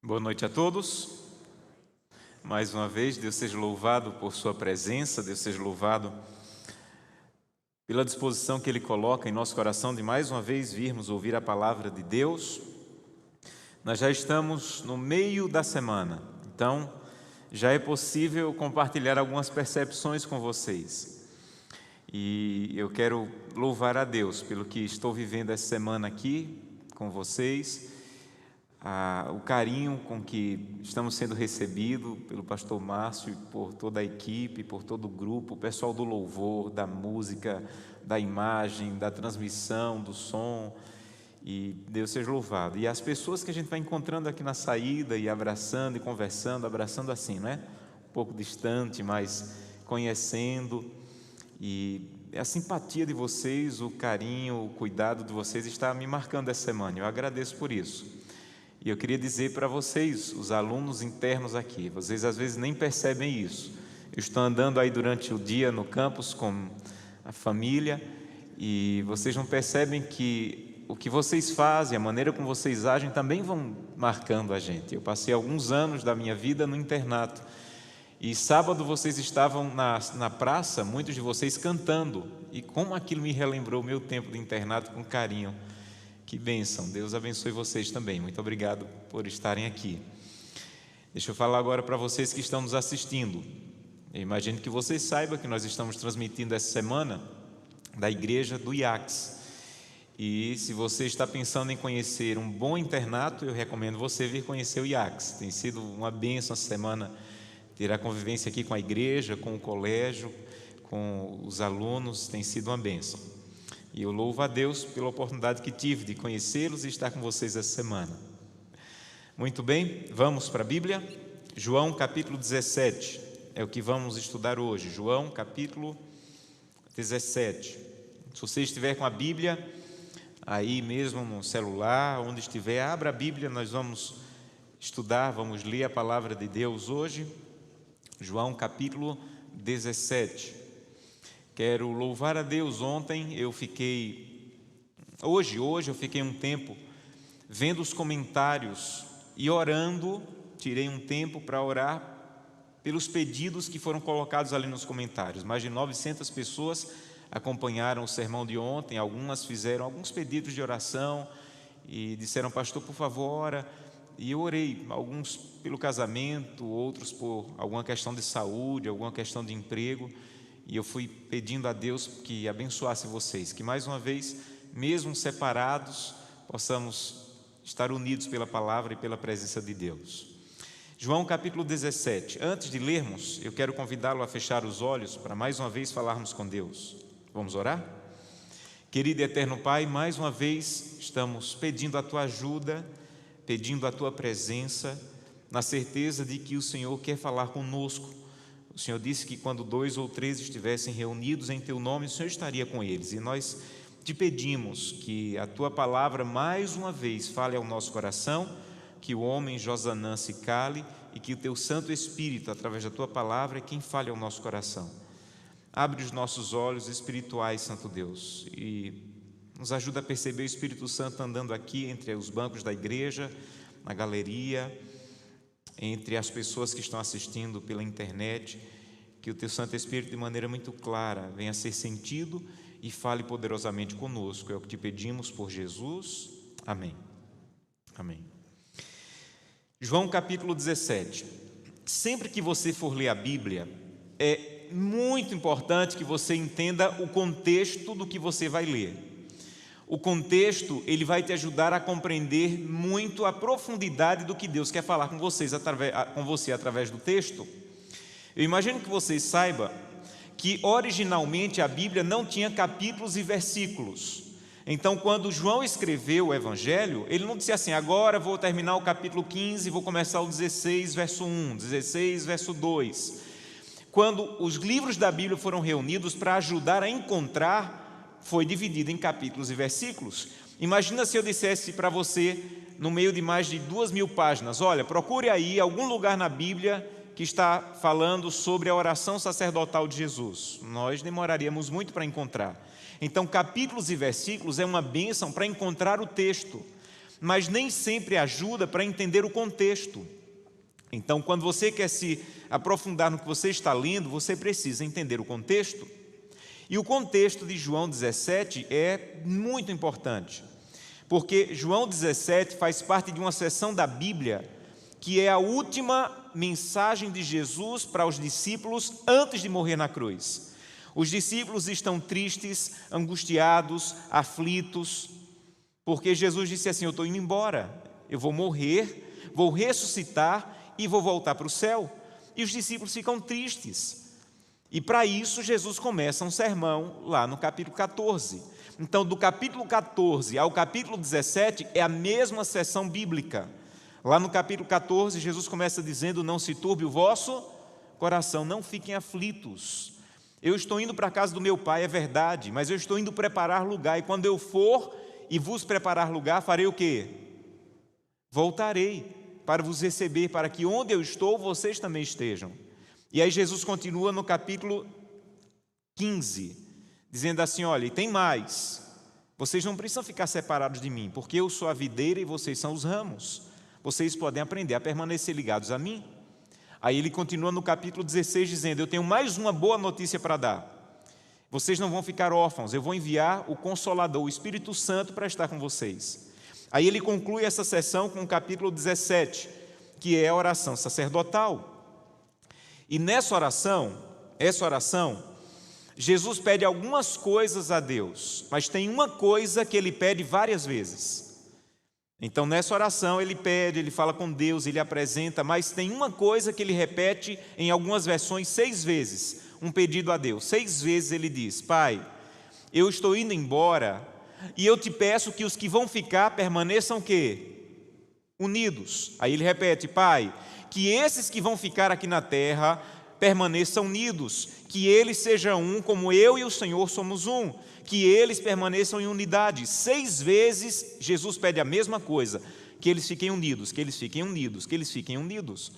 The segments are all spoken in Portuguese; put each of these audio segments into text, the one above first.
Boa noite a todos. Mais uma vez, Deus seja louvado por sua presença, Deus seja louvado pela disposição que Ele coloca em nosso coração de mais uma vez virmos ouvir a palavra de Deus. Nós já estamos no meio da semana, então já é possível compartilhar algumas percepções com vocês. E eu quero louvar a Deus pelo que estou vivendo essa semana aqui com vocês. O carinho com que estamos sendo recebidos pelo pastor Márcio, por toda a equipe, por todo o grupo, o pessoal do louvor, da música, da imagem, da transmissão, do som, e Deus seja louvado. E as pessoas que a gente vai encontrando aqui na saída e abraçando e conversando, abraçando assim, né? Um pouco distante, mas conhecendo, e a simpatia de vocês, o carinho, o cuidado de vocês está me marcando essa semana, eu agradeço por isso. E eu queria dizer para vocês, os alunos internos aqui, vocês às vezes nem percebem isso. Eu estou andando aí durante o dia no campus com a família e vocês não percebem que o que vocês fazem, a maneira como vocês agem também vão marcando a gente. Eu passei alguns anos da minha vida no internato e sábado vocês estavam na praça, muitos de vocês cantando, e como aquilo me relembrou o meu tempo de internato com carinho. Que bênção, Deus abençoe vocês também, muito obrigado por estarem aqui. Deixa eu falar agora para vocês que estão nos assistindo. Eu imagino que vocês saibam que nós estamos transmitindo essa semana da igreja do IACS. E se você está pensando em conhecer um bom internato, eu recomendo você vir conhecer o IACS. Tem sido uma bênção essa semana ter a convivência aqui com a igreja, com o colégio, com os alunos, tem sido uma bênção. E eu louvo a Deus pela oportunidade que tive de conhecê-los e estar com vocês essa semana. Muito bem, vamos para a Bíblia. João capítulo 17 é o que vamos estudar hoje. João capítulo 17. Se você estiver com a Bíblia, aí mesmo no celular, onde estiver, abra a Bíblia, nós vamos estudar, vamos ler a palavra de Deus hoje. João capítulo 17. Quero louvar a Deus. Hoje eu fiquei um tempo vendo os comentários e orando, tirei um tempo para orar pelos pedidos que foram colocados ali nos comentários. Mais de 900 pessoas acompanharam o sermão de ontem, algumas fizeram alguns pedidos de oração e disseram: pastor, por favor, ora. E eu orei, alguns pelo casamento, outros por alguma questão de saúde, alguma questão de emprego. E eu fui pedindo a Deus que abençoasse vocês, que mais uma vez, mesmo separados, possamos estar unidos pela palavra e pela presença de Deus. João capítulo 17. Antes de lermos, eu quero convidá-lo a fechar os olhos para mais uma vez falarmos com Deus. Vamos orar? Querido e eterno Pai, mais uma vez estamos pedindo a Tua ajuda, pedindo a Tua presença, na certeza de que o Senhor quer falar conosco. O Senhor disse que quando 2 ou 3 estivessem reunidos em Teu nome, o Senhor estaria com eles. E nós Te pedimos que a Tua palavra mais uma vez fale ao nosso coração, que o homem Josanã se cale e que o Teu Santo Espírito, através da Tua palavra, é quem fale ao nosso coração. Abre os nossos olhos espirituais, Santo Deus, e nos ajuda a perceber o Espírito Santo andando aqui entre os bancos da igreja, na galeria, entre as pessoas que estão assistindo pela internet, que o Teu Santo Espírito de maneira muito clara venha a ser sentido e fale poderosamente conosco. É o que Te pedimos por Jesus. Amém. Amém. João capítulo 17. Sempre que você for ler a Bíblia, é muito importante que você entenda o contexto do que você vai ler. O contexto, ele vai te ajudar a compreender muito a profundidade do que Deus quer falar com você através do texto. Eu imagino que vocês saibam que originalmente a Bíblia não tinha capítulos e versículos. Então, quando João escreveu o Evangelho, ele não disse assim: agora vou terminar o capítulo 15 e vou começar o 16, verso 1, 16, verso 2. Quando os livros da Bíblia foram reunidos para ajudar a encontrar, foi dividido em capítulos e versículos. Imagina se eu dissesse para você, no meio de mais de 2.000 páginas: olha, procure aí algum lugar na Bíblia que está falando sobre a oração sacerdotal de Jesus. Nós demoraríamos muito para encontrar. Então, capítulos e versículos é uma bênção para encontrar o texto. mas nem sempre ajuda para entender o contexto. Então, quando você quer se aprofundar no que você está lendo, você precisa entender o contexto. E o contexto de João 17 é muito importante, porque João 17 faz parte de uma seção da Bíblia que é a última mensagem de Jesus para os discípulos antes de morrer na cruz. Os discípulos estão tristes, angustiados, aflitos, porque Jesus disse assim: eu estou indo embora, eu vou morrer, vou ressuscitar e vou voltar para o céu. E os discípulos ficam tristes. E para isso Jesus começa um sermão lá no capítulo 14. Então, do capítulo 14 ao capítulo 17 é a mesma seção bíblica. Lá no capítulo 14, Jesus começa dizendo: não se turbe o vosso coração, não fiquem aflitos. Eu estou indo para a casa do meu pai, é verdade, mas eu estou indo preparar lugar, e quando eu for e vos preparar lugar, farei o quê? Voltarei para vos receber, para que onde eu estou, vocês também estejam. E aí Jesus continua no capítulo 15, dizendo assim: olha, e tem mais, vocês não precisam ficar separados de mim, porque eu sou a videira e vocês são os ramos. Vocês podem aprender a permanecer ligados a mim. Aí ele continua no capítulo 16 dizendo: eu tenho mais uma boa notícia para dar. Vocês não vão ficar órfãos, eu vou enviar o Consolador, o Espírito Santo, para estar com vocês. Aí ele conclui essa sessão com o capítulo 17, que é a oração sacerdotal. E nessa oração, Jesus pede algumas coisas a Deus, mas tem uma coisa que ele pede várias vezes. Então, nessa oração, ele pede, ele fala com Deus, ele apresenta, mas tem uma coisa que ele repete em algumas versões 6 vezes, um pedido a Deus. 6 vezes ele diz: Pai, eu estou indo embora e eu te peço que os que vão ficar permaneçam o quê? Unidos. Aí ele repete: Pai, que esses que vão ficar aqui na terra permaneçam unidos, que eles sejam um como eu e o Senhor somos um, que eles permaneçam em unidade. 6 vezes Jesus pede a mesma coisa, que eles fiquem unidos, que eles fiquem unidos, que eles fiquem unidos.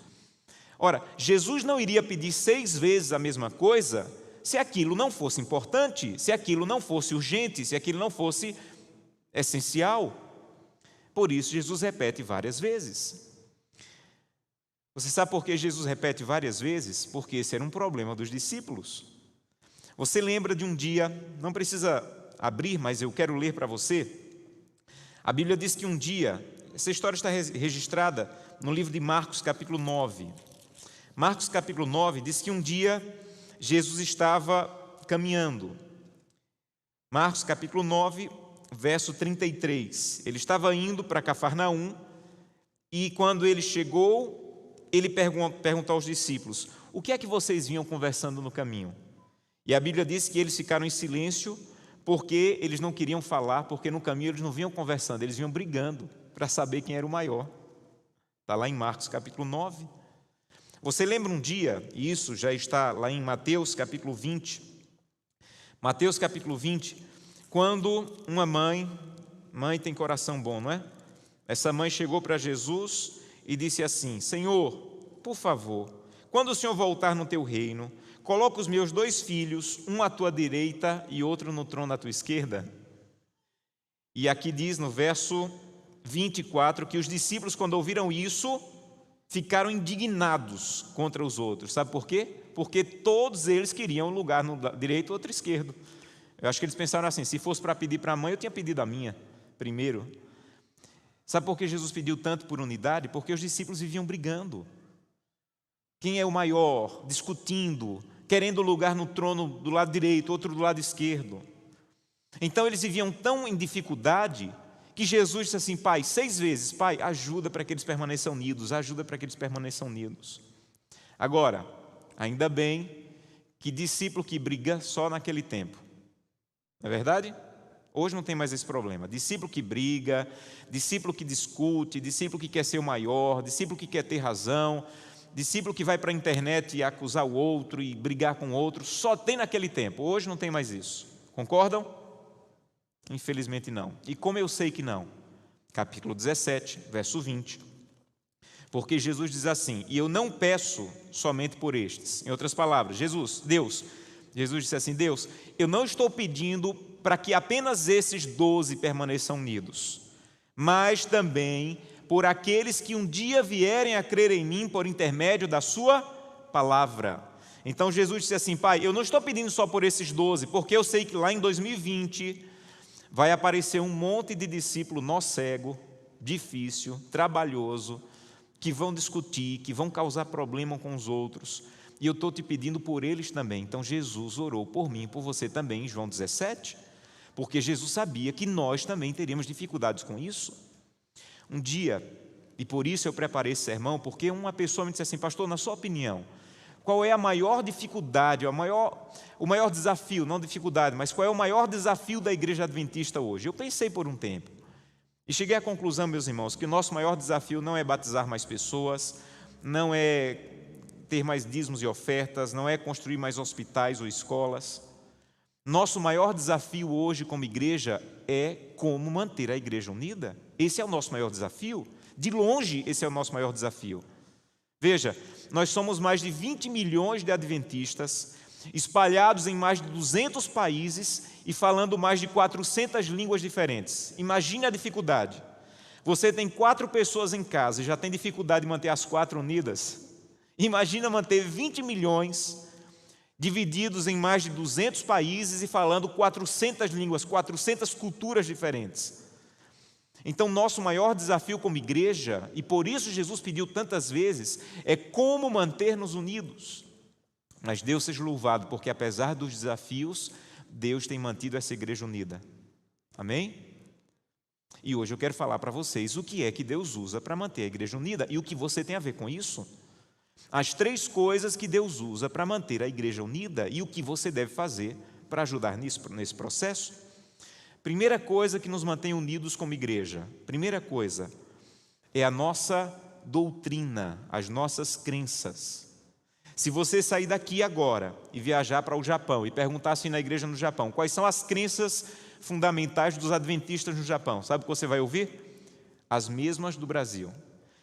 Ora, Jesus não iria pedir 6 vezes a mesma coisa se aquilo não fosse importante, se aquilo não fosse urgente, se aquilo não fosse essencial. Por isso Jesus repete várias vezes. Você sabe por que Jesus repete várias vezes? Porque esse era um problema dos discípulos. Você lembra de um dia, não precisa abrir, mas eu quero ler para você. A Bíblia diz que um dia, essa história está registrada no livro de Marcos, capítulo 9. Marcos, capítulo 9, diz que um dia Jesus estava caminhando. Marcos, capítulo 9, verso 33. Ele estava indo para Cafarnaum e quando ele chegou, ele perguntou aos discípulos: o que é que vocês vinham conversando no caminho? E a Bíblia diz que eles ficaram em silêncio porque eles não queriam falar, porque no caminho eles não vinham conversando, eles vinham brigando para saber quem era o maior. Está lá em Marcos capítulo 9. Você lembra um dia, e isso já está lá em Mateus capítulo 20, Mateus capítulo 20, quando uma mãe tem coração bom, não é? Essa mãe chegou para Jesus e disse assim: Senhor, por favor, quando o Senhor voltar no teu reino, coloca os meus 2 filhos, um à tua direita e outro no trono à tua esquerda. E aqui diz no verso 24 que os discípulos, quando ouviram isso, ficaram indignados contra os outros. Sabe por quê? Porque todos eles queriam um lugar no direito e outro esquerdo. Eu acho que eles pensaram assim: se fosse para pedir para a mãe, eu tinha pedido a minha primeiro. Sabe por que Jesus pediu tanto por unidade? Porque os discípulos viviam brigando. Quem é o maior? Discutindo, querendo lugar no trono do lado direito, outro do lado esquerdo. Então eles viviam tão em dificuldade que Jesus disse assim: Pai, 6 vezes, Pai, ajuda para que eles permaneçam unidos, ajuda para que eles permaneçam unidos. Agora, ainda bem que discípulo que briga só naquele tempo. Não é verdade? Hoje não tem mais esse problema. Discípulo que briga, discípulo que discute, discípulo que quer ser o maior, discípulo que quer ter razão, discípulo que vai para a internet e acusar o outro e brigar com o outro, só tem naquele tempo. Hoje não tem mais isso. Concordam? Infelizmente não. E como eu sei que não? Capítulo 17, verso 20. Porque Jesus diz assim: e eu não peço somente por estes. Em outras palavras, Jesus disse assim: Deus, eu não estou pedindo para que apenas esses 12 permaneçam unidos, mas também por aqueles que um dia vierem a crer em mim por intermédio da sua palavra. Então Jesus disse assim: Pai, eu não estou pedindo só por esses 12, porque eu sei que lá em 2020 vai aparecer um monte de discípulo nó cego, difícil, trabalhoso, que vão discutir, que vão causar problema com os outros, e eu estou te pedindo por eles também. Então Jesus orou por mim e por você também em João 17, porque Jesus sabia que nós também teríamos dificuldades com isso. Um dia, e por isso eu preparei esse sermão, porque uma pessoa me disse assim: pastor, na sua opinião, qual é a maior dificuldade, o maior desafio, não dificuldade, mas qual é o maior desafio da igreja adventista hoje? Eu pensei por um tempo e cheguei à conclusão, meus irmãos, que o nosso maior desafio não é batizar mais pessoas, não é ter mais dízimos e ofertas, não é construir mais hospitais ou escolas. Nosso maior desafio hoje como igreja é como manter a igreja unida. Esse é o nosso maior desafio. De longe, esse é o nosso maior desafio. Veja, nós somos mais de 20 milhões de adventistas, espalhados em mais de 200 países e falando mais de 400 línguas diferentes. Imagine a dificuldade. Você tem 4 pessoas em casa e já tem dificuldade de manter as 4 unidas. Imagina manter 20 milhões divididos em mais de 200 países e falando 400 línguas, 400 culturas diferentes. Então, nosso maior desafio como igreja, e por isso Jesus pediu tantas vezes, é como manter-nos unidos. Mas Deus seja louvado, porque apesar dos desafios, Deus tem mantido essa igreja unida. Amém? E hoje eu quero falar para vocês o que é que Deus usa para manter a igreja unida e o que você tem a ver com isso. As 3 coisas que Deus usa para manter a igreja unida e o que você deve fazer para ajudar nesse processo. Primeira coisa que nos mantém unidos como igreja, primeira coisa, é a nossa doutrina, as nossas crenças. Se você sair daqui agora e viajar para o Japão e perguntar assim na igreja no Japão, quais são as crenças fundamentais dos adventistas no Japão, sabe o que você vai ouvir? As mesmas do Brasil.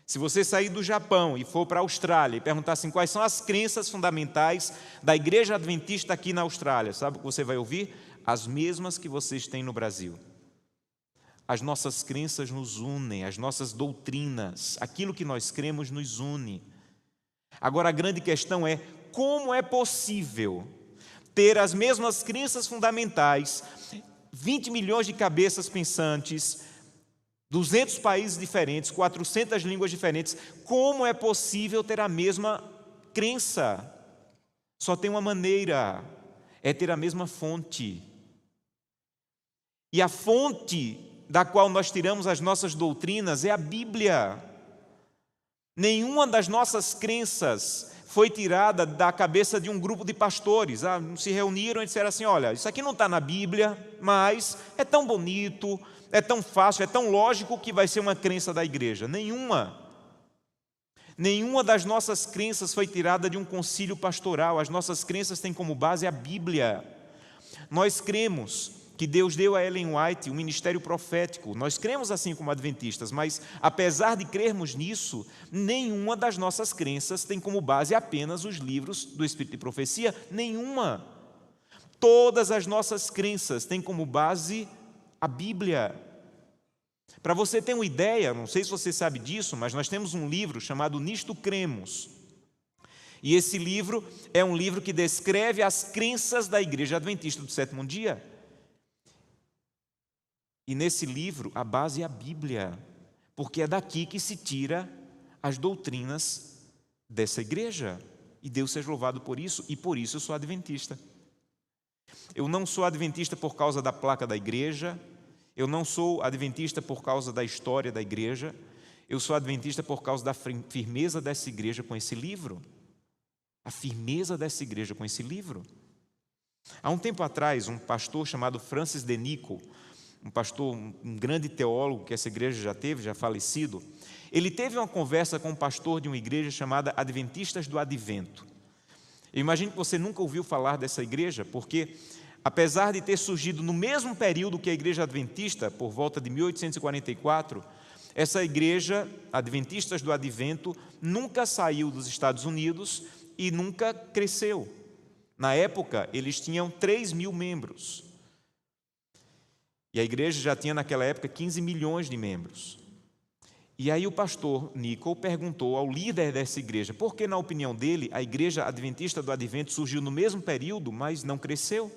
Se você sair do Japão e for para a Austrália e perguntar assim, quais são as crenças fundamentais da igreja adventista aqui na Austrália, sabe o que você vai ouvir? As mesmas que vocês têm no Brasil. As nossas crenças nos unem, as nossas doutrinas, aquilo que nós cremos nos une. Agora a grande questão é, como é possível ter as mesmas crenças fundamentais, 20 milhões de cabeças pensantes, 200 países diferentes, 400 línguas diferentes, como é possível ter a mesma crença? Só tem uma maneira, é ter a mesma fonte. E a fonte da qual nós tiramos as nossas doutrinas é a Bíblia. Nenhuma das nossas crenças foi tirada da cabeça de um grupo de pastores. Se reuniram e disseram assim, olha, isso aqui não está na Bíblia, mas é tão bonito, é tão fácil, é tão lógico que vai ser uma crença da igreja. Nenhuma das nossas crenças foi tirada de um concílio pastoral. As nossas crenças têm como base a Bíblia. Nós cremos que Deus deu a Ellen White um ministério profético. Nós cremos assim como adventistas, mas apesar de crermos nisso, nenhuma das nossas crenças tem como base apenas os livros do Espírito de Profecia. Nenhuma. Todas as nossas crenças têm como base a Bíblia. Para você ter uma ideia, não sei se você sabe disso, mas nós temos um livro chamado Nisto Cremos. E esse livro é um livro que descreve as crenças da Igreja Adventista do Sétimo Dia. E nesse livro a base é a Bíblia, porque é daqui que se tira as doutrinas dessa igreja. E Deus seja louvado por isso, e por isso eu sou adventista. Eu não sou adventista por causa da placa da igreja, eu não sou adventista por causa da história da igreja, eu sou adventista por causa da firmeza dessa igreja com esse livro. A firmeza dessa igreja com esse livro. Há um tempo atrás, um pastor chamado Francis de Nico, um pastor, um grande teólogo que essa igreja já teve, já falecido, ele teve uma conversa com um pastor de uma igreja chamada Adventistas do Advento. Eu imagino que você nunca ouviu falar dessa igreja, porque apesar de ter surgido no mesmo período que a igreja adventista, por volta de 1844, essa igreja, Adventistas do Advento, nunca saiu dos Estados Unidos e nunca cresceu. Na época, eles tinham 3.000 membros. E a igreja já tinha naquela época 15 milhões de membros. E aí o pastor Nichol perguntou ao líder dessa igreja por que, na opinião dele, a igreja adventista do Advento surgiu no mesmo período, mas não cresceu.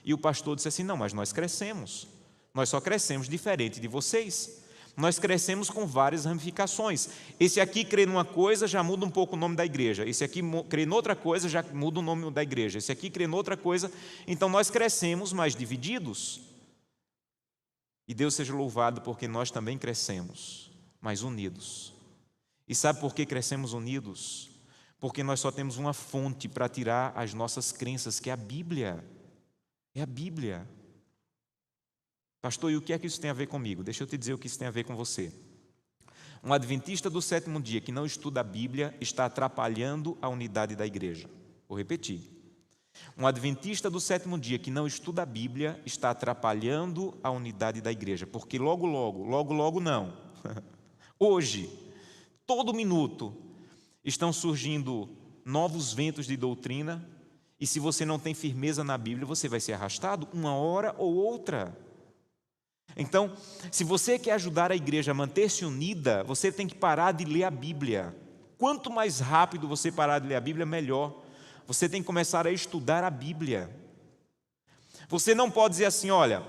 E o pastor disse assim: não, mas nós crescemos. Nós só crescemos diferente de vocês. Nós crescemos com várias ramificações. Esse aqui crê numa coisa, já muda um pouco o nome da igreja. Esse aqui crê noutra coisa, já muda o nome da igreja. Esse aqui crê noutra coisa. Então nós crescemos, mas divididos. E Deus seja louvado porque nós também crescemos, mas unidos. E sabe por que crescemos unidos? Porque nós só temos uma fonte para tirar as nossas crenças, que é a Bíblia. É a Bíblia. Pastor, e o que é que isso tem a ver comigo? Deixa eu te dizer o que isso tem a ver com você. Um adventista do sétimo dia que não estuda a Bíblia está atrapalhando a unidade da igreja. Vou repetir. Um adventista do sétimo dia que não estuda a Bíblia está atrapalhando a unidade da igreja, porque logo não. Hoje, todo minuto, estão surgindo novos ventos de doutrina, e se você não tem firmeza na Bíblia, você vai ser arrastado uma hora ou outra. Então, se você quer ajudar a igreja a manter-se unida, você tem que parar de ler a Bíblia. Quanto mais rápido você parar de ler a Bíblia, melhor. Você tem que começar a estudar a Bíblia. Você não pode dizer assim: olha,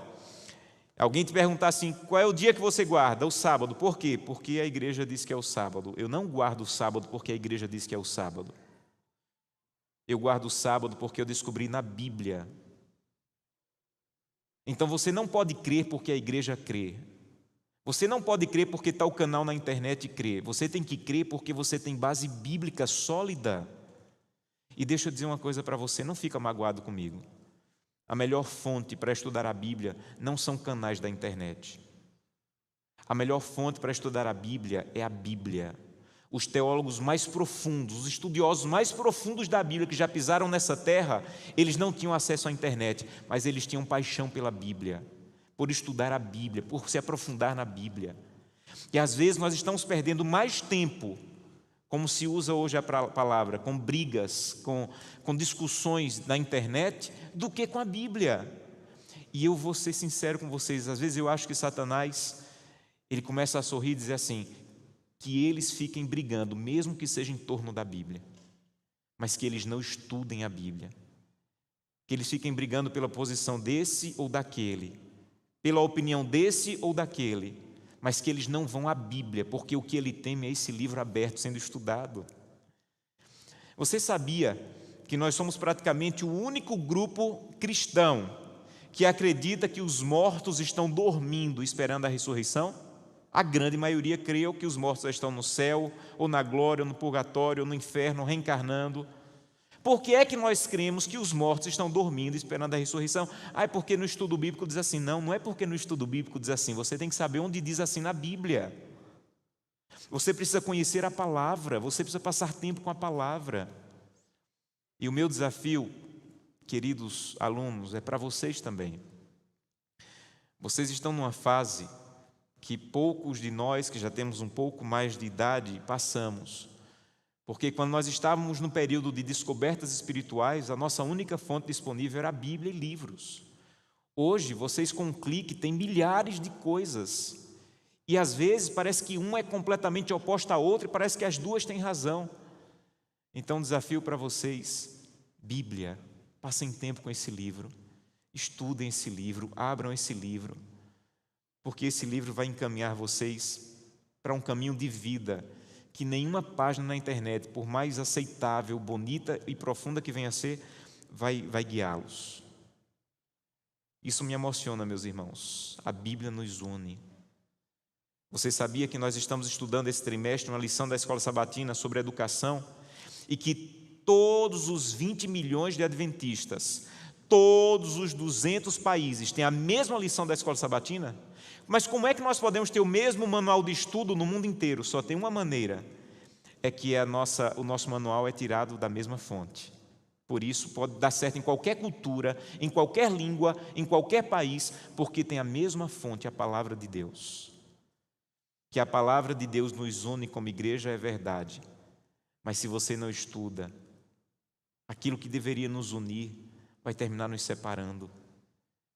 alguém te perguntar assim, qual é o dia que você guarda? O sábado. Por quê? Porque a igreja diz que é o sábado. Eu não guardo o sábado porque a igreja diz que é o sábado. Eu guardo o sábado porque eu descobri na Bíblia. Então você não pode crer porque a igreja crê. Você não pode crer porque está o canal na internet crê. Você tem que crer porque você tem base bíblica sólida. E deixa eu dizer uma coisa para você, não fica magoado comigo. A melhor fonte para estudar a Bíblia não são canais da internet. A melhor fonte para estudar a Bíblia é a Bíblia. Os teólogos mais profundos, os estudiosos mais profundos da Bíblia que já pisaram nessa terra, eles não tinham acesso à internet, mas eles tinham paixão pela Bíblia, por estudar a Bíblia, por se aprofundar na Bíblia. E às vezes nós estamos perdendo mais tempo, como se usa hoje a palavra, com brigas, com discussões na internet, do que com a Bíblia. E eu vou ser sincero com vocês, às vezes eu acho que Satanás, ele começa a sorrir e dizer assim, que eles fiquem brigando, mesmo que seja em torno da Bíblia, mas que eles não estudem a Bíblia, que eles fiquem brigando pela posição desse ou daquele, pela opinião desse ou daquele, mas que eles não vão à Bíblia, porque o que ele teme é esse livro aberto sendo estudado. Você sabia que nós somos praticamente o único grupo cristão que acredita que os mortos estão dormindo esperando a ressurreição? A grande maioria creu que os mortos estão no céu, ou na glória, ou no purgatório, ou no inferno, reencarnando. Por que é que nós cremos que os mortos estão dormindo, esperando a ressurreição? É porque no estudo bíblico diz assim. Não, não é porque no estudo bíblico diz assim. Você tem que saber onde diz assim na Bíblia. Você precisa conhecer a palavra, você precisa passar tempo com a palavra. E o meu desafio, queridos alunos, é para vocês também. Vocês estão numa fase que poucos de nós, que já temos um pouco mais de idade, passamos. Porque quando nós estávamos no período de descobertas espirituais, a nossa única fonte disponível era a Bíblia e livros. Hoje, vocês com um clique têm milhares de coisas. E às vezes parece que uma é completamente oposta à outra e parece que as duas têm razão. Então, desafio para vocês, Bíblia, passem tempo com esse livro, estudem esse livro, abram esse livro, porque esse livro vai encaminhar vocês para um caminho de vida que nenhuma página na internet, por mais aceitável, bonita e profunda que venha a ser, vai guiá-los. Isso me emociona, meus irmãos. A Bíblia nos une. Você sabia que nós estamos estudando esse trimestre uma lição da Escola Sabatina sobre educação e que todos os 20 milhões de adventistas, todos os 200 países têm a mesma lição da Escola Sabatina? Mas como é que nós podemos ter o mesmo manual de estudo no mundo inteiro? Só tem uma maneira, é que o nosso manual é tirado da mesma fonte. Por isso pode dar certo em qualquer cultura, em qualquer língua, em qualquer país, porque tem a mesma fonte, a palavra de Deus. Que a palavra de Deus nos une como igreja é verdade, mas se você não estuda, aquilo que deveria nos unir vai terminar nos separando.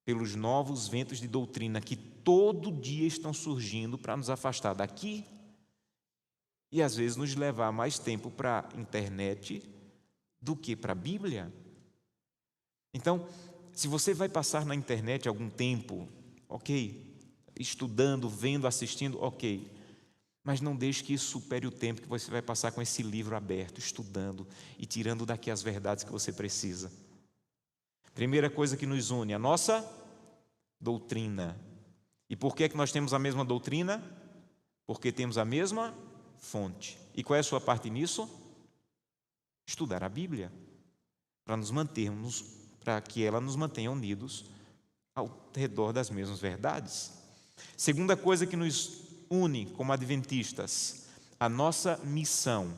pelos novos ventos de doutrina que todo dia estão surgindo para nos afastar daqui e às vezes nos levar mais tempo para a internet do que para a Bíblia. Então, se você vai passar na internet algum tempo, ok, estudando, vendo, assistindo, ok, mas não deixe que isso supere o tempo que você vai passar com esse livro aberto, estudando e tirando daqui as verdades que você precisa. Primeira coisa que nos une, a nossa doutrina. E por que é que nós temos a mesma doutrina? Porque temos a mesma fonte. E qual é a sua parte nisso? Estudar a Bíblia, para nos mantermos, para que ela nos mantenha unidos ao redor das mesmas verdades. Segunda coisa que nos une como adventistas, a nossa missão.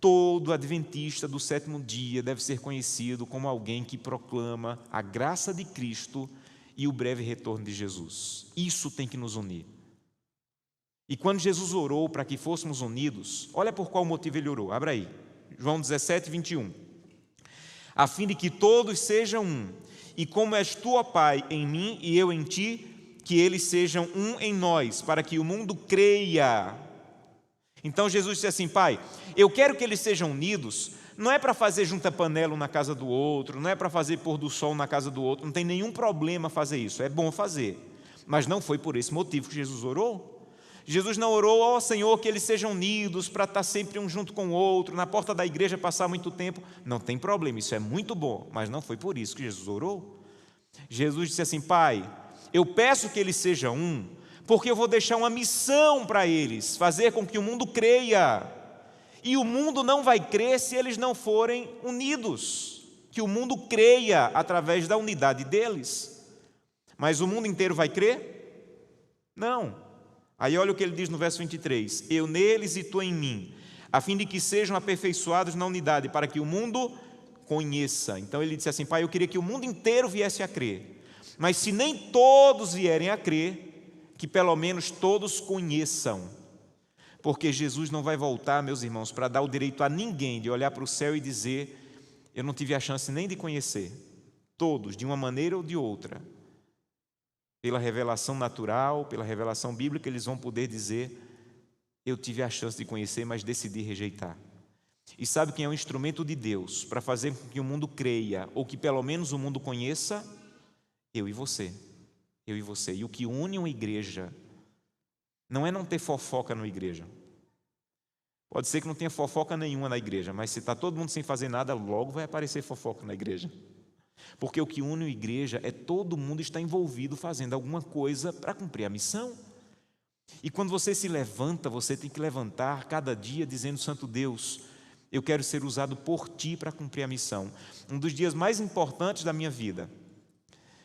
Todo adventista do sétimo dia deve ser conhecido como alguém que proclama a graça de Cristo e o breve retorno de Jesus. Isso tem que nos unir. E quando Jesus orou para que fôssemos unidos, olha por qual motivo ele orou, abra aí, João 17, 21. A fim de que todos sejam um, e como és tu, ó Pai, em mim e eu em ti, que eles sejam um em nós, para que o mundo creia. Então Jesus disse assim: Pai, eu quero que eles sejam unidos, não é para fazer junta-panela um na casa do outro, não é para fazer pôr do sol na casa do outro, não tem nenhum problema fazer isso, é bom fazer, mas não foi por esse motivo que Jesus orou. Jesus não orou, ó Senhor, que eles sejam unidos para estar sempre um junto com o outro, na porta da igreja passar muito tempo, não tem problema, isso é muito bom, mas não foi por isso que Jesus orou. Jesus disse assim: Pai, eu peço que eles sejam um, porque eu vou deixar uma missão para eles, fazer com que o mundo creia, e o mundo não vai crer se eles não forem unidos, que o mundo creia através da unidade deles, mas o mundo inteiro vai crer? Não. Aí olha o que ele diz no verso 23, eu neles e tu em mim, a fim de que sejam aperfeiçoados na unidade, para que o mundo conheça. Então ele disse assim: Pai, eu queria que o mundo inteiro viesse a crer, mas se nem todos vierem a crer, que pelo menos todos conheçam, porque Jesus não vai voltar, meus irmãos, para dar o direito a ninguém de olhar para o céu e dizer: eu não tive a chance nem de conhecer. Todos, de uma maneira ou de outra, pela revelação natural, pela revelação bíblica, eles vão poder dizer: eu tive a chance de conhecer, mas decidi rejeitar. E sabe quem é o instrumento de Deus para fazer com que o mundo creia, ou que pelo menos o mundo conheça? Eu e você. Eu e você. E o que une uma igreja não é não ter fofoca na igreja. Pode ser que não tenha fofoca nenhuma na igreja, mas se está todo mundo sem fazer nada, logo vai aparecer fofoca na igreja. Porque o que une a igreja é todo mundo estar envolvido fazendo alguma coisa para cumprir a missão. E quando você se levanta, você tem que levantar cada dia dizendo: Santo Deus, eu quero ser usado por Ti para cumprir a missão. Um dos dias mais importantes da minha vida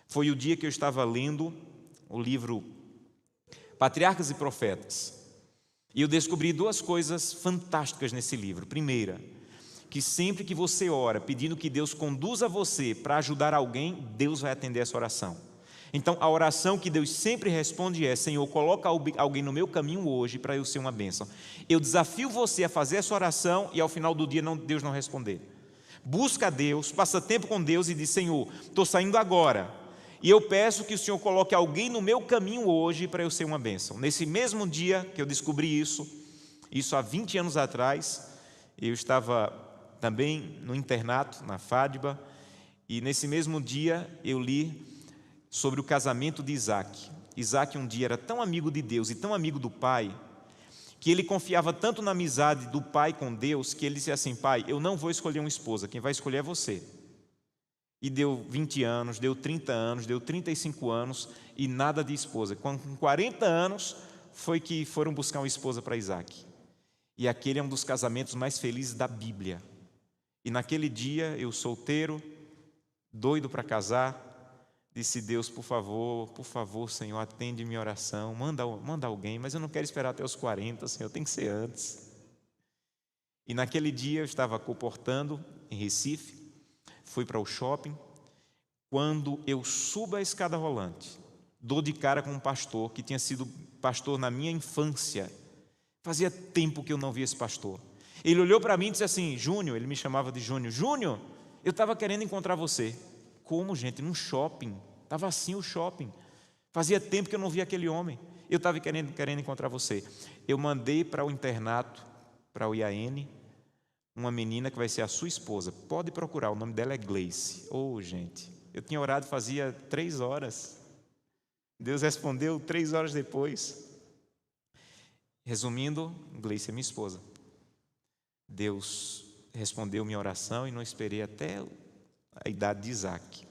foi o dia que eu estava lendo o livro Patriarcas e Profetas. E eu descobri duas coisas fantásticas nesse livro. Primeira, que sempre que você ora pedindo que Deus conduza você para ajudar alguém, Deus vai atender essa oração. Então a oração que Deus sempre responde é: Senhor, coloca alguém no meu caminho hoje para eu ser uma bênção. Eu desafio você a fazer essa oração e ao final do dia Deus não responder. Busca Deus, passa tempo com Deus e diz: Senhor, estou saindo agora e eu peço que o Senhor coloque alguém no meu caminho hoje para eu ser uma bênção. Nesse mesmo dia que eu descobri isso há 20 anos atrás, eu estava também no internato, na Fádiba, e nesse mesmo dia eu li sobre o casamento de Isaac. Isaac um dia era tão amigo de Deus e tão amigo do pai, que ele confiava tanto na amizade do pai com Deus, que ele disse assim: Pai, eu não vou escolher uma esposa, quem vai escolher é você. E deu 20 anos, deu 30 anos, deu 35 anos e nada de esposa. Com 40 anos foi que foram buscar uma esposa para Isaac. E aquele é um dos casamentos mais felizes da Bíblia. E naquele dia, eu solteiro, doido para casar, disse: Deus, por favor, Senhor, atende minha oração, manda alguém, mas eu não quero esperar até os 40, Senhor, tem que ser antes. E naquele dia eu estava comportando em Recife, fui para o shopping, quando eu subo a escada rolante, dou de cara com um pastor que tinha sido pastor na minha infância. Fazia tempo que eu não via esse pastor. Ele olhou para mim e disse assim: Júnior, ele me chamava de Júnior, Júnior, eu estava querendo encontrar você. Como, gente? Num shopping? Estava assim o shopping. Fazia tempo que eu não via aquele homem. Eu estava querendo encontrar você. Eu mandei para o internato, para o IAN, uma menina que vai ser a sua esposa. Pode procurar, o nome dela é Gleice. Gente, eu tinha orado fazia 3 horas. Deus respondeu 3 horas depois. Resumindo, Gleice é minha esposa. Deus respondeu minha oração e não esperei até a idade de Isaac.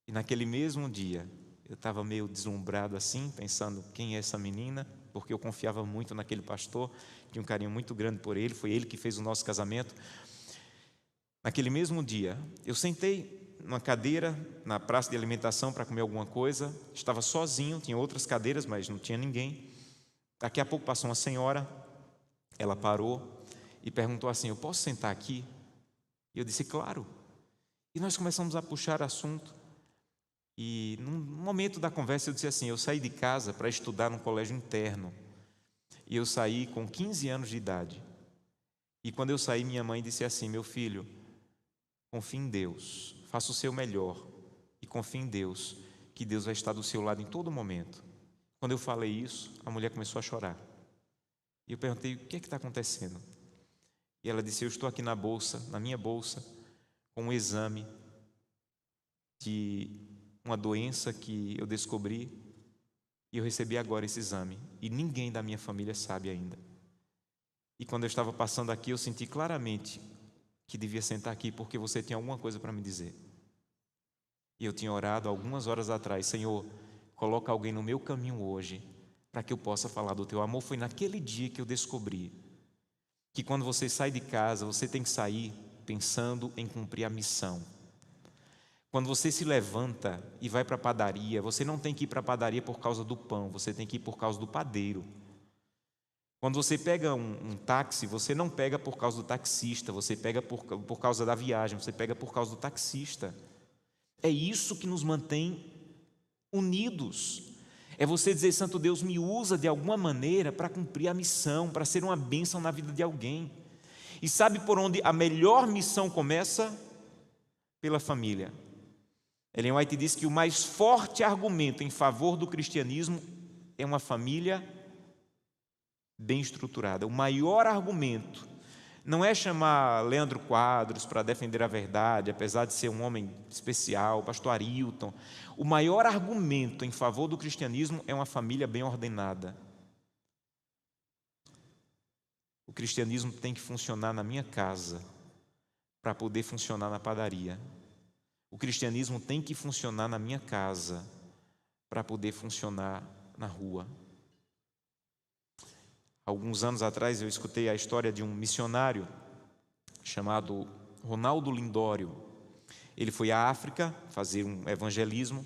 E naquele mesmo dia, eu estava meio deslumbrado assim, pensando quem é essa menina, porque eu confiava muito naquele pastor, tinha um carinho muito grande por ele, foi ele que fez o nosso casamento. Naquele mesmo dia, eu sentei numa cadeira na praça de alimentação para comer alguma coisa, estava sozinho, tinha outras cadeiras, mas não tinha ninguém. Daqui a pouco passou uma senhora, ela parou e perguntou assim: eu posso sentar aqui? E eu disse: claro. E nós começamos a puxar assunto. E num momento da conversa eu disse assim: eu saí de casa para estudar num colégio interno. E eu saí com 15 anos de idade. E quando eu saí, minha mãe disse assim: meu filho, confie em Deus, faça o seu melhor e confie em Deus, que Deus vai estar do seu lado em todo momento. Quando eu falei isso, a mulher começou a chorar. E eu perguntei: o que é que está acontecendo? E ela disse: eu estou aqui na minha bolsa, com um exame de uma doença que eu descobri, e eu recebi agora esse exame, e ninguém da minha família sabe ainda. E quando eu estava passando aqui, eu senti claramente que devia sentar aqui, porque você tinha alguma coisa para me dizer. E eu tinha orado algumas horas atrás: Senhor, coloca alguém no meu caminho hoje, para que eu possa falar do teu amor. Foi naquele dia que eu descobri que quando você sai de casa, você tem que sair pensando em cumprir a missão. Quando você se levanta e vai para a padaria, você não tem que ir para a padaria por causa do pão, você tem que ir por causa do padeiro. Quando você pega um táxi, você não pega por causa do taxista, você pega por causa da viagem, você pega por causa do taxista. É isso que nos mantém unidos. É você dizer: Santo Deus, me usa de alguma maneira para cumprir a missão, para ser uma bênção na vida de alguém. E sabe por onde a melhor missão começa? Pela família. Ellen White diz que o mais forte argumento em favor do cristianismo é uma família bem estruturada. O maior argumento não é chamar Leandro Quadros para defender a verdade, apesar de ser um homem especial, o pastor Arilton. O maior argumento em favor do cristianismo é uma família bem ordenada. O cristianismo tem que funcionar na minha casa para poder funcionar na padaria. O cristianismo tem que funcionar na minha casa para poder funcionar na rua. Alguns anos atrás eu escutei a história de um missionário chamado Ronaldo Lindório. Ele foi à África fazer um evangelismo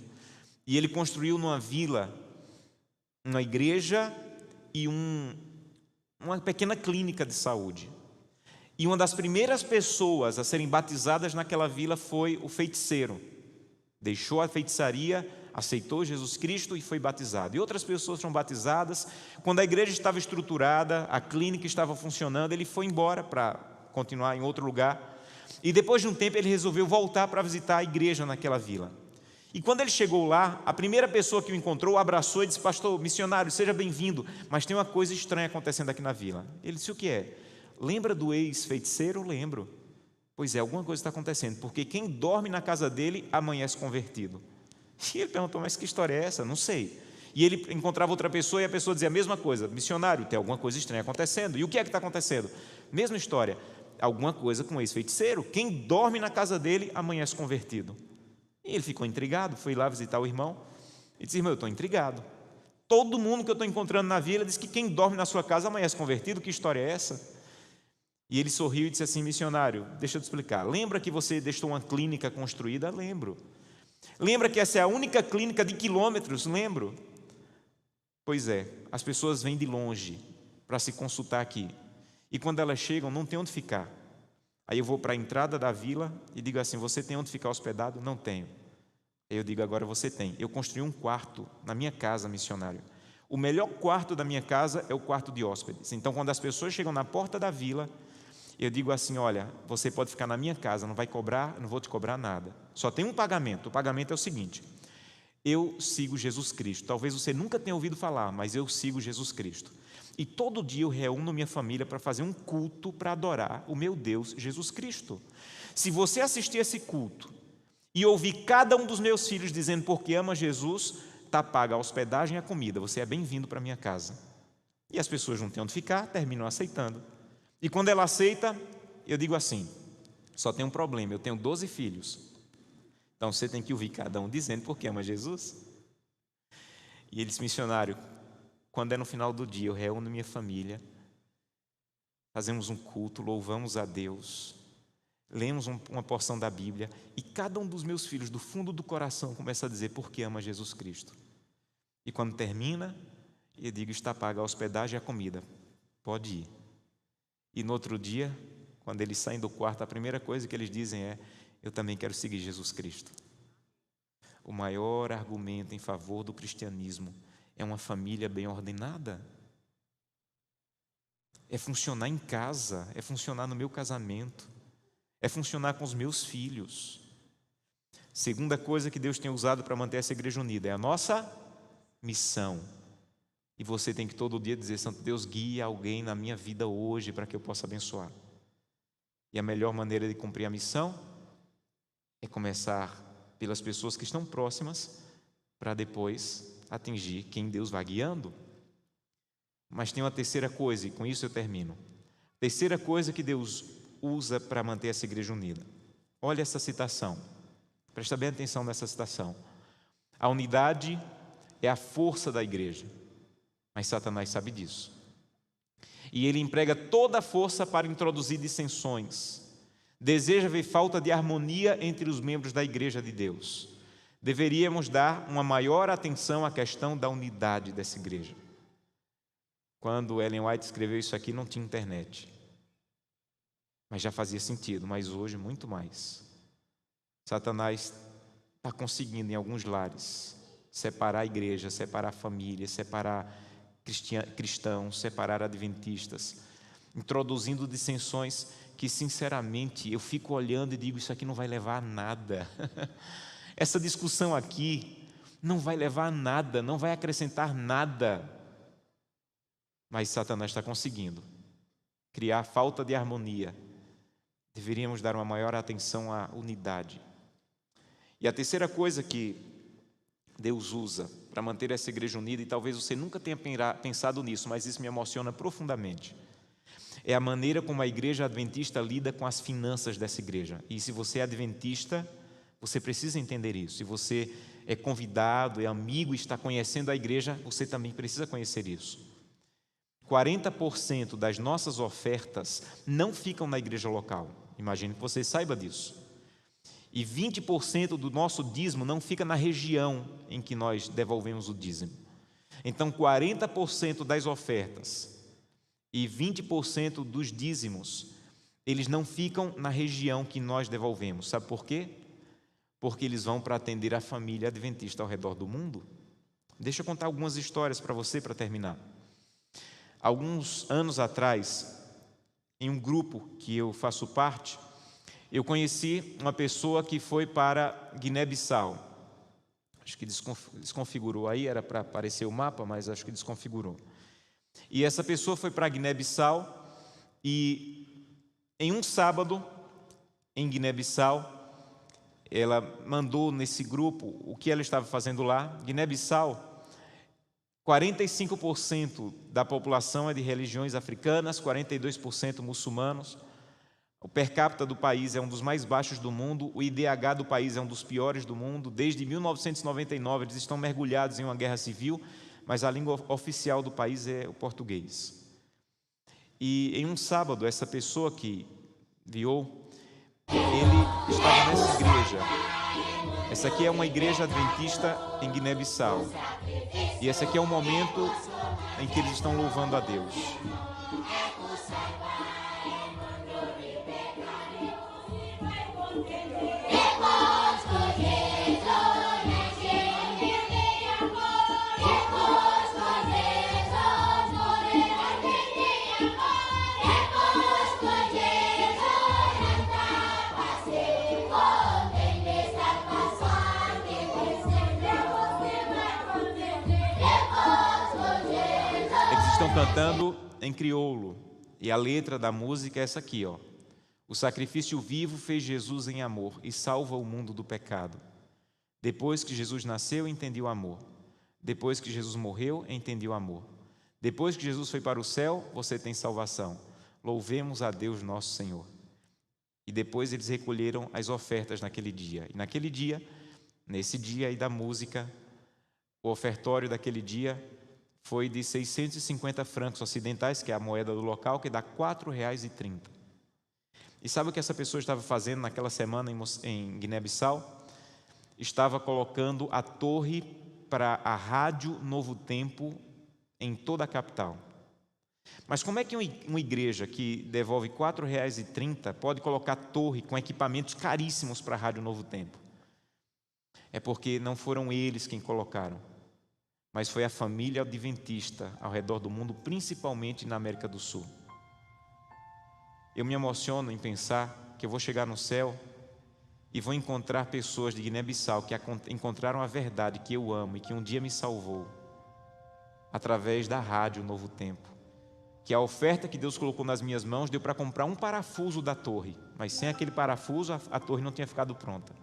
e ele construiu numa vila uma igreja e uma pequena clínica de saúde. E uma das primeiras pessoas a serem batizadas naquela vila foi o feiticeiro. Deixou a feitiçaria, aceitou Jesus Cristo e foi batizado. E outras pessoas foram batizadas. Quando a igreja estava estruturada, a clínica estava funcionando, ele foi embora para continuar em outro lugar. E depois de um tempo ele resolveu voltar para visitar a igreja naquela vila. E quando ele chegou lá, a primeira pessoa que o encontrou o abraçou e disse: pastor, missionário, seja bem-vindo, mas tem uma coisa estranha acontecendo aqui na vila. Ele disse: o que é? Lembra do ex-feiticeiro? Lembro. Pois é, alguma coisa está acontecendo, porque quem dorme na casa dele amanhece convertido. E ele perguntou: mas que história é essa? Não sei. E ele encontrava outra pessoa e a pessoa dizia a mesma coisa: missionário, tem alguma coisa estranha acontecendo. E o que é que está acontecendo? Mesma história, alguma coisa com o ex-feiticeiro. Quem dorme na casa dele amanhece convertido. E ele ficou intrigado, foi lá visitar o irmão e disse: irmão, eu estou intrigado. Todo mundo que eu estou encontrando na vila diz que quem dorme na sua casa amanhece convertido. Que história é essa? E ele sorriu e disse assim: missionário, deixa eu te explicar. Lembra que você deixou uma clínica construída? Lembro. Lembra que essa é a única clínica de quilômetros? Lembro. Pois é, as pessoas vêm de longe para se consultar aqui. E quando elas chegam, não tem onde ficar. Aí eu vou para a entrada da vila e digo assim: você tem onde ficar hospedado? Não tenho. Aí eu digo: agora você tem. Eu construí um quarto na minha casa, missionário. O melhor quarto da minha casa é o quarto de hóspedes. Então, quando as pessoas chegam na porta da vila, eu digo assim: olha, você pode ficar na minha casa, não vai cobrar, não vou te cobrar nada. Só tem um pagamento. O pagamento é o seguinte: Eu sigo Jesus Cristo. Talvez você nunca tenha ouvido falar, mas eu sigo Jesus Cristo. E todo dia eu reúno minha família para fazer um culto para adorar o meu Deus Jesus Cristo. Se você assistir esse culto e ouvir cada um dos meus filhos dizendo porque ama Jesus, está paga a hospedagem e a comida, você é bem-vindo para a minha casa. E as pessoas não têm onde ficar, terminam aceitando. E quando ela aceita, eu digo assim, só tem um problema, eu tenho 12 filhos. Então você tem que ouvir cada um dizendo porque ama Jesus. E ele disse, missionário, quando é no final do dia, eu reúno minha família, fazemos um culto, louvamos a Deus, lemos uma porção da Bíblia, e cada um dos meus filhos, do fundo do coração, começa a dizer porque ama Jesus Cristo. E quando termina, eu digo, está paga a hospedagem e a comida, pode ir. E no outro dia, quando eles saem do quarto, a primeira coisa que eles dizem é, eu também quero seguir Jesus Cristo. O maior argumento em favor do cristianismo é uma família bem ordenada. É funcionar em casa, é funcionar no meu casamento, é funcionar com os meus filhos. Segunda coisa que Deus tem usado para manter essa igreja unida é a nossa missão. E você tem que todo dia dizer, Santo Deus, guia alguém na minha vida hoje para que eu possa abençoar. E a melhor maneira de cumprir a missão é começar pelas pessoas que estão próximas para depois atingir quem Deus vai guiando. Mas tem uma terceira coisa, e com isso eu termino. Terceira coisa que Deus usa para manter essa igreja unida. Olha essa citação. Presta bem atenção nessa citação. A unidade é a força da igreja. Mas Satanás sabe disso. E ele emprega toda a força para introduzir dissensões. Deseja ver falta de harmonia entre os membros da igreja de Deus. Deveríamos dar uma maior atenção à questão da unidade dessa igreja. Quando Ellen White escreveu isso aqui, não tinha internet. Mas já fazia sentido, mas hoje muito mais. Satanás está conseguindo em alguns lares separar a igreja, separar a família, separar cristãos, separar adventistas, introduzindo dissensões que, sinceramente, eu fico olhando e digo, isso aqui não vai levar a nada. Essa discussão aqui não vai levar a nada, não vai acrescentar nada. Mas Satanás está conseguindo criar falta de harmonia. Deveríamos dar uma maior atenção à unidade. E a terceira coisa que Deus usa para manter essa igreja unida, e talvez você nunca tenha pensado nisso, mas isso me emociona profundamente, é a maneira como a igreja adventista lida com as finanças dessa igreja. E se você é adventista, você precisa entender isso. Se você é convidado, é amigo e está conhecendo a igreja, você também precisa conhecer isso. 40% das nossas ofertas não ficam na igreja local. Imagino que você saiba disso. E 20% do nosso dízimo não fica na região em que nós devolvemos o dízimo. Então, 40% das ofertas e 20% dos dízimos, eles não ficam na região que nós devolvemos. Sabe por quê? Porque eles vão para atender a família adventista ao redor do mundo. Deixa eu contar algumas histórias para você para terminar. Alguns anos atrás, em um grupo que eu faço parte, eu conheci uma pessoa que foi para Guiné-Bissau. Acho que desconfigurou aí, era para aparecer o mapa, mas acho que desconfigurou. E essa pessoa foi para Guiné-Bissau e em um sábado, em Guiné-Bissau, ela mandou nesse grupo o que ela estava fazendo lá. Guiné-Bissau, 45% da população é de religiões africanas, 42% muçulmanos. O per capita do país é um dos mais baixos do mundo, o IDH do país é um dos piores do mundo. Desde 1999 eles estão mergulhados em uma guerra civil, mas a língua oficial do país é o português. E em um sábado, essa pessoa que enviou, ele estava nessa igreja. Essa aqui é uma igreja adventista em Guiné-Bissau. E esse aqui é o momento em que eles estão louvando a Deus. cantando em crioulo. E a letra da música é essa aqui, ó. O sacrifício vivo fez Jesus em amor e salva o mundo do pecado. Depois que Jesus nasceu, entendi o amor. Depois que Jesus morreu, entendi o amor. Depois que Jesus foi para o céu, você tem salvação. Louvemos a Deus nosso Senhor. E depois eles recolheram as ofertas naquele dia. E naquele dia, nesse dia aí da música, o ofertório daquele dia foi de 650 francos ocidentais, que é a moeda do local, que dá R$ 4,30. E sabe o que essa pessoa estava fazendo naquela semana em Guiné-Bissau? Estava colocando a torre para a Rádio Novo Tempo em toda a capital. Mas como é que uma igreja que devolve R$ 4,30 pode colocar torre com equipamentos caríssimos para a Rádio Novo Tempo? É porque não foram eles quem colocaram, mas foi a família adventista ao redor do mundo, principalmente na América do Sul. Eu me emociono em pensar que eu vou chegar no céu e vou encontrar pessoas de Guiné-Bissau que encontraram a verdade que eu amo e que um dia me salvou, através da Rádio Novo Tempo. Que a oferta que Deus colocou nas minhas mãos deu para comprar um parafuso da torre, mas sem aquele parafuso a torre não tinha ficado pronta.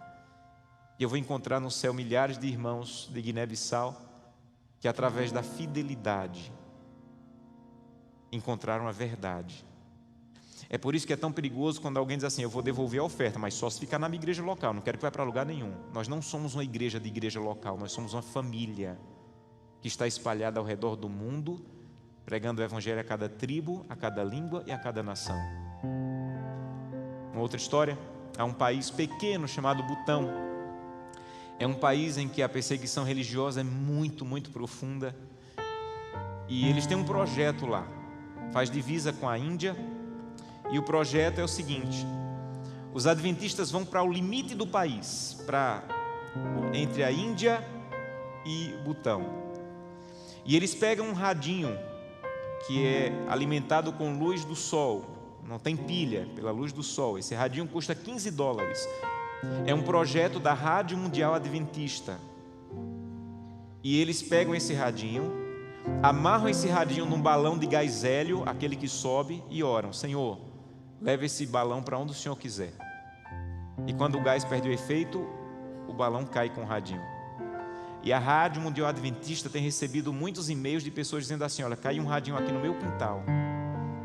E eu vou encontrar no céu milhares de irmãos de Guiné-Bissau que através da fidelidade encontraram a verdade. É por isso que é tão perigoso quando alguém diz assim: eu vou devolver a oferta, mas só se ficar na minha igreja local, não quero que vá para lugar nenhum. Nós não somos uma igreja de igreja local, nós somos uma família que está espalhada ao redor do mundo, pregando o evangelho a cada tribo, a cada língua e a cada nação. Uma outra história, há um país pequeno chamado Butão. É um país em que a perseguição religiosa é muito, muito profunda. E eles têm um projeto lá, faz divisa com a Índia. E o projeto é o seguinte: os adventistas vão para o limite do país, entre a Índia e Butão. E eles pegam um radinho que é alimentado com luz do sol, não tem pilha, pela luz do sol. Esse radinho custa $15. É um projeto da Rádio Mundial Adventista. E eles pegam esse radinho, amarram esse radinho num balão de gás hélio, aquele que sobe, e oram: Senhor, leve esse balão para onde o Senhor quiser. E quando o gás perde o efeito, o balão cai com o radinho. E a Rádio Mundial Adventista tem recebido muitos e-mails de pessoas dizendo assim: olha, caiu um radinho aqui no meu quintal,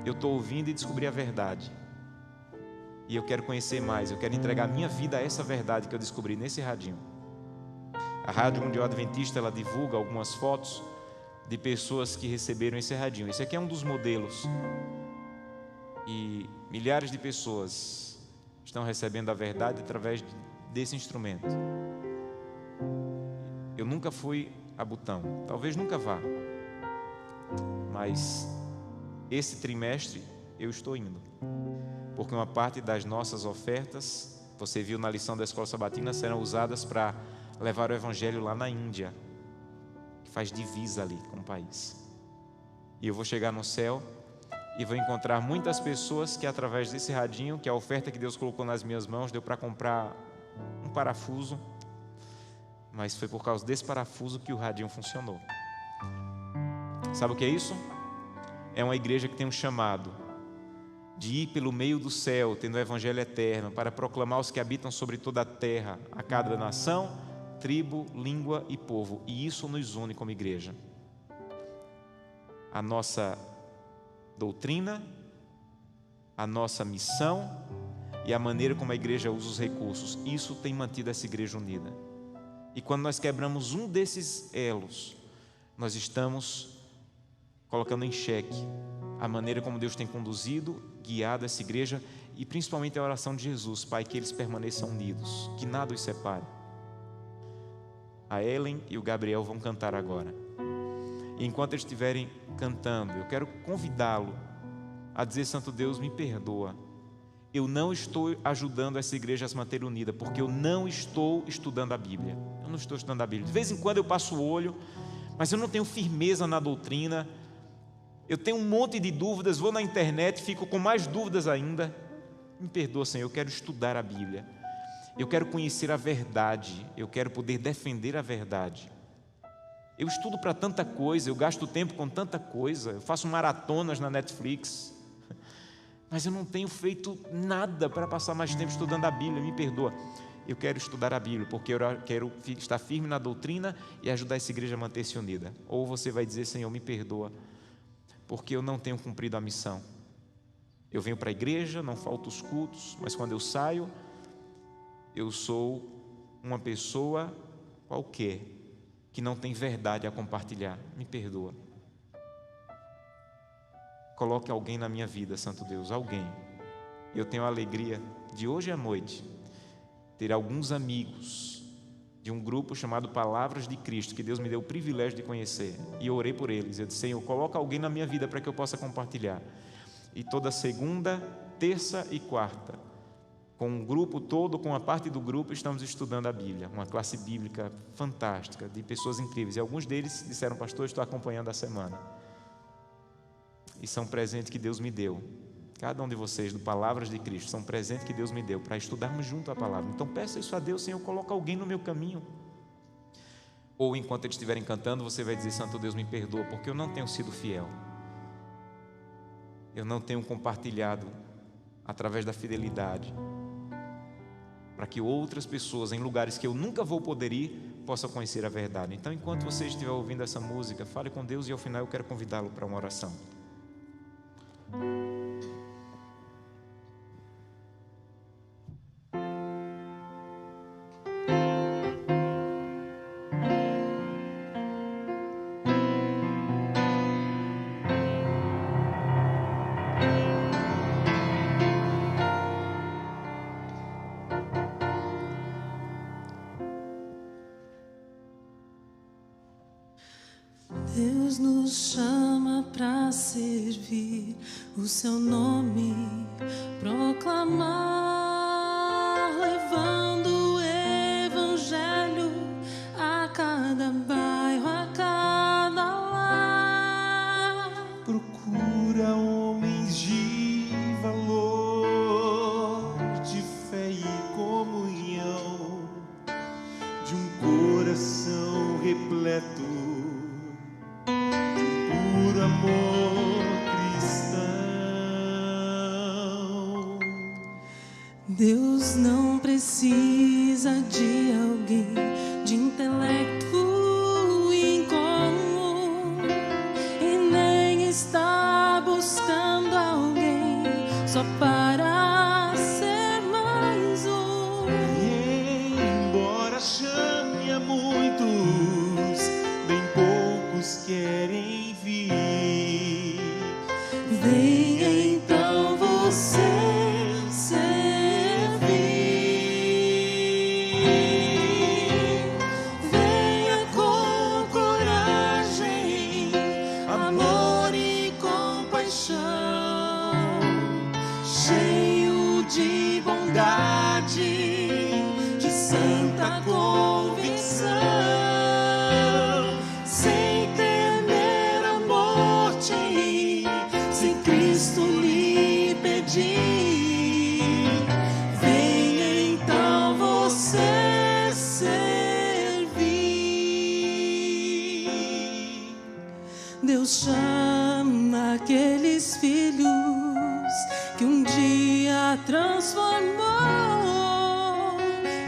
eu estou ouvindo e descobri a verdade, e eu quero conhecer mais, eu quero entregar minha vida a essa verdade que eu descobri nesse radinho. A Rádio Mundial Adventista, ela divulga algumas fotos de pessoas que receberam esse radinho. Esse aqui é um dos modelos. E milhares de pessoas estão recebendo a verdade através desse instrumento. Eu nunca fui a Butão, talvez nunca vá, mas esse trimestre eu estou indo, porque uma parte das nossas ofertas, você viu na lição da Escola Sabatina, serão usadas para levar o evangelho lá na Índia, que faz divisa ali com o país. E eu vou chegar no céu e vou encontrar muitas pessoas que através desse radinho, que é a oferta que Deus colocou nas minhas mãos, deu para comprar um parafuso, mas foi por causa desse parafuso que o radinho funcionou. Sabe o que é isso? É uma igreja que tem um chamado de ir pelo meio do céu, tendo o evangelho eterno, para proclamar aos que habitam sobre toda a terra, a cada nação, tribo, língua e povo. E isso nos une como igreja. A nossa doutrina, a nossa missão e a maneira como a igreja usa os recursos, isso tem mantido essa igreja unida. E quando nós quebramos um desses elos, nós estamos colocando em xeque a maneira como Deus tem conduzido, guiado essa igreja, e principalmente a oração de Jesus: Pai, que eles permaneçam unidos, que nada os separe. A Ellen e o Gabriel vão cantar agora. E enquanto eles estiverem cantando, eu quero convidá-lo a dizer: Santo Deus, me perdoa, eu não estou ajudando essa igreja a se manter unida, porque eu não estou estudando a Bíblia. Eu não estou estudando a Bíblia. De vez em quando eu passo o olho, mas eu não tenho firmeza na doutrina. Eu tenho um monte de dúvidas, vou na internet, fico com mais dúvidas ainda. Me perdoa, Senhor, eu quero estudar a Bíblia. Eu quero conhecer a verdade, eu quero poder defender a verdade. Eu estudo para tanta coisa, eu gasto tempo com tanta coisa, eu faço maratonas na Netflix, mas eu não tenho feito nada para passar mais tempo estudando a Bíblia. Me perdoa. Eu quero estudar a Bíblia, porque eu quero estar firme na doutrina e ajudar essa igreja a manter-se unida. Ou você vai dizer: Senhor, me perdoa, porque eu não tenho cumprido a missão. Eu venho para a igreja, não falto os cultos, mas quando eu saio, eu sou uma pessoa qualquer, que não tem verdade a compartilhar. Me perdoa. Coloque alguém na minha vida, Santo Deus, alguém. Eu tenho a alegria de hoje à noite ter alguns amigos de um grupo chamado Palavras de Cristo, que Deus me deu o privilégio de conhecer, e eu orei por eles. Eu disse: Senhor, coloca alguém na minha vida para que eu possa compartilhar. E toda segunda, terça e quarta, com um grupo todo, com a parte do grupo, estamos estudando a Bíblia, uma classe bíblica fantástica, de pessoas incríveis, e alguns deles disseram: pastor, estou acompanhando a semana, e são presentes que Deus me deu. Cada um de vocês do Palavras de Cristo são presentes que Deus me deu para estudarmos junto a palavra. Então peça isso a Deus: Senhor, coloca alguém no meu caminho. Ou enquanto eles estiverem cantando, você vai dizer: Santo Deus, me perdoa, porque eu não tenho sido fiel, eu não tenho compartilhado através da fidelidade, para que outras pessoas, em lugares que eu nunca vou poder ir, possam conhecer a verdade. Então, enquanto você estiver ouvindo essa música, fale com Deus, e ao final eu quero convidá-lo para uma oração. Deus nos chama para servir o seu nome, proclamar, levando o evangelho a cada bairro, a cada lar. Procura homens de valor, de fé e comunhão, de um coração repleto por amor cristão. Deus não precisa de alguém de intelecto incomum, e nem está buscando alguém só para ser mais um. E embora chame a muitos, bem poucos querem vir. Venha então você servir. Venha com coragem, amor e compaixão, cheio de bondade, de santa convicção, sem temer a morte, se Cristo lhe pedir. Venha então você servir. Deus chama aqueles filhos que um dia transformou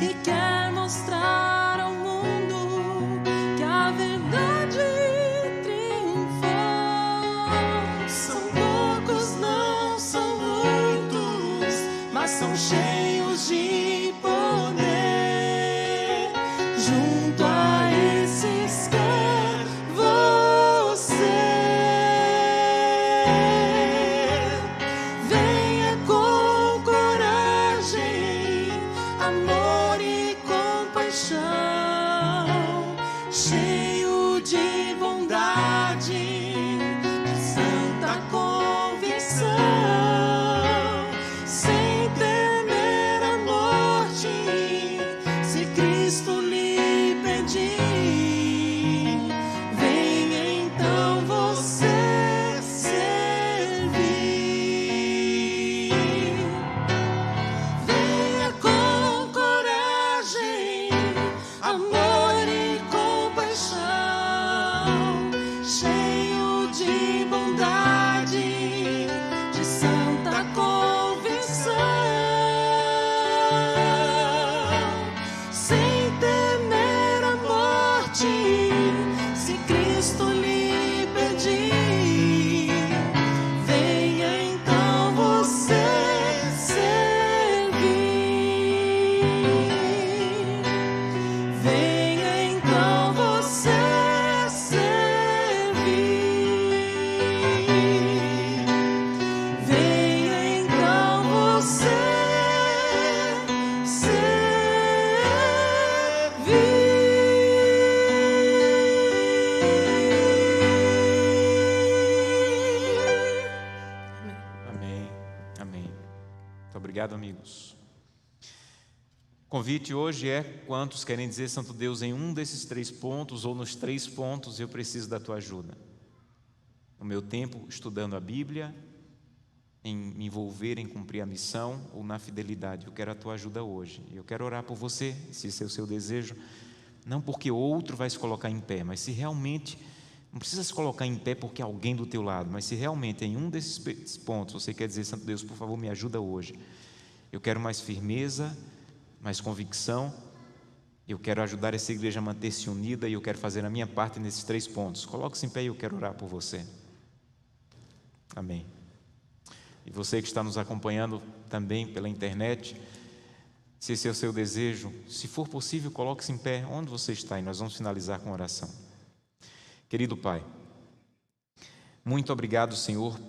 e quer mostrar ao mundo que a verdade triunfou. São poucos, não são muitos, mas são cheios de poder. Junto a esses quer você. Venha com coragem, amor e compaixão, cheio de bondade, de santa convicção, sem temer Muito obrigado, amigos. O convite hoje é: quantos querem dizer, Santo Deus, em um desses 3 pontos ou nos 3 pontos eu preciso da tua ajuda? No meu tempo estudando a Bíblia, em me envolver em cumprir a missão ou na fidelidade, eu quero a tua ajuda hoje. Eu quero orar por você, se esse é o seu desejo, não porque outro vai se colocar em pé, mas se realmente, não precisa se colocar em pé porque alguém do teu lado, mas se realmente em um desses pontos você quer dizer, Santo Deus, por favor, me ajuda hoje. Eu quero mais firmeza, mais convicção, eu quero ajudar essa igreja a manter-se unida e eu quero fazer a minha parte nesses 3 pontos. Coloque-se em pé e eu quero orar por você. Amém. E você que está nos acompanhando também pela internet, se esse é o seu desejo, se for possível, coloque-se em pé onde você está e nós vamos finalizar com oração. Querido Pai, muito obrigado, Senhor,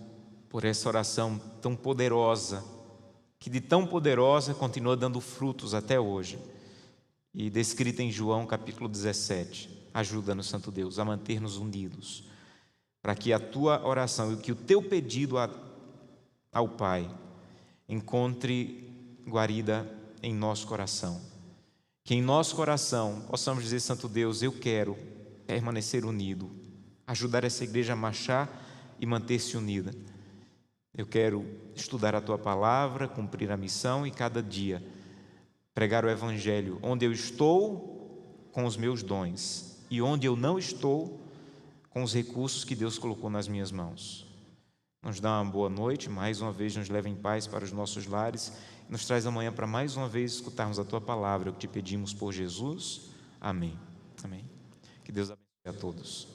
por essa oração tão poderosa, que de tão poderosa continua dando frutos até hoje, e descrita em João capítulo 17. Ajuda-nos, Santo Deus, a manter-nos unidos, para que a tua oração e que o teu pedido ao Pai encontre guarida em nosso coração. Que em nosso coração possamos dizer, Santo Deus, eu quero permanecer unido, ajudar essa igreja a marchar e manter-se unida. Eu quero estudar a tua palavra, cumprir a missão e cada dia pregar o evangelho onde eu estou com os meus dons e onde eu não estou com os recursos que Deus colocou nas minhas mãos. Nos dá uma boa noite, mais uma vez nos leva em paz para os nossos lares e nos traz amanhã para mais uma vez escutarmos a tua palavra, o que te pedimos por Jesus. Amém. Amém. Que Deus abençoe a todos.